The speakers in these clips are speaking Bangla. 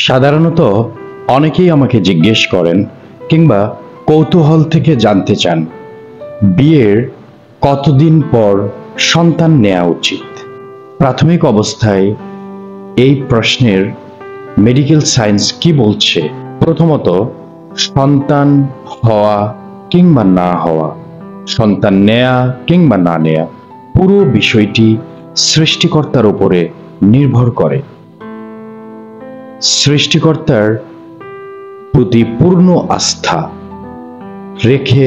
সাধারণত অনেকেই আমাকে জিজ্ঞেস করেন কিংবা কৌতূহল থেকে জানতে চান বিয়ের কতদিন পর সন্তান নেওয়া উচিত। প্রাথমিক অবস্থায় এই প্রশ্নের মেডিকেল সায়েন্স কি বলছে? প্রথমত, সন্তান হওয়া কিংবা না হওয়া, সন্তান নেয়া কিংবা না নেয়া, পুরো বিষয়টি সৃষ্টিকর্তার উপরে নির্ভর করে। সৃষ্টিকর্তার প্রতি পূর্ণ আস্থা রেখে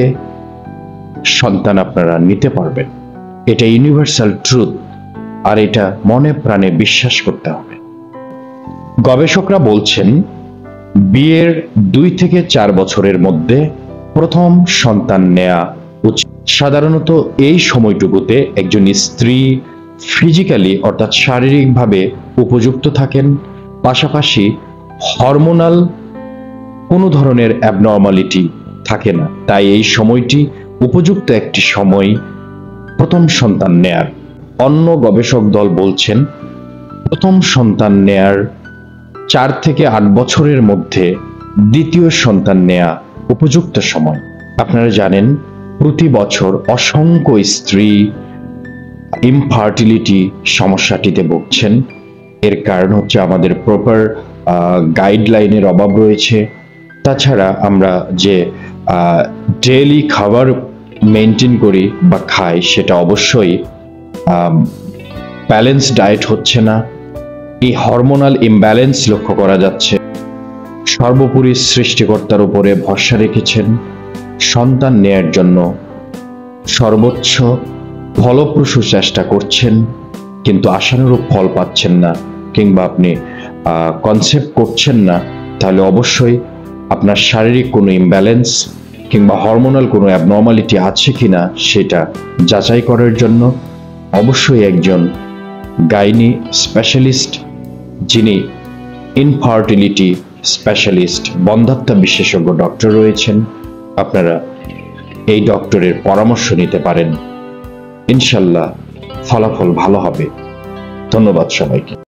সন্তান আপনারা নিতে পারবেন। এটা ইউনিভার্সাল ট্রুথ, আর এটা মনে প্রাণে বিশ্বাস করতে হবে। গবেষকরা বলছেন বিয়ের 2 থেকে 4 বছরের মধ্যে প্রথম সন্তান নেয়া উচিত। সাধারণত এই সময়টুকুতে একজন স্ত্রী ফিজিক্যালি অর্থাৎ শারীরিকভাবে উপযুক্ত থাকেন, পাশাপাশি হরমোনাল কোনো ধরনের অ্যাবনর্মালিটি থাকে না। তাই এই সময়টি উপযুক্ত একটি সময় প্রথম সন্তান নেয়ার। অন্য গবেষক দল বলছেন প্রথম সন্তান নেয়ার 4 থেকে 8 বছরের মধ্যে দ্বিতীয় সন্তান নেয়া উপযুক্ত সময়। আপনারা জানেন প্রতি বছর অসংখ্য স্ত্রী ইনফার্টিলিটি সমস্যাটিতে ভুগছেন। এর কারণ হচ্ছে আমাদের প্রপার গাইডলাইনের অভাব রয়েছে। তাছাড়া আমরা যে ডেইলি খাবার মেনটেন করি বা খাই সেটা অবশ্যই ব্যালেন্স ডায়েট হচ্ছে না। এই হরমোনাল ইমব্যালেন্স লক্ষ্য করা যাচ্ছে। সর্বোপরি সৃষ্টিকর্তার উপরে ভরসা রেখেছেন সন্তান নেয়ার জন্য, সর্বোচ্চ ফলপ্রসূ চেষ্টা করছেন, কিন্তু আশানুরূপ ফল পাচ্ছেন না কিংবা আপনি কনসেপ্ট করছেন না, তাহলে অবশ্যই আপনার শারীরিক কোনো ইমব্যালেন্স কিংবা হরমোনাল কোনো অ্যাবনর্মালিটি আছে কিনা সেটা যাচাই করার জন্য অবশ্যই একজন গাইনি স্পেশালিস্ট, যিনি ইনফার্টিলিটি স্পেশালিস্ট, বন্ধ্যাত্ব বিশেষজ্ঞ ডক্টর রয়েছেন, আপনারা এই ডক্টরের পরামর্শ নিতে পারেন। ইনশাল্লাহ ফলাফল ভালো হবে। ধন্যবাদ সবাইকে।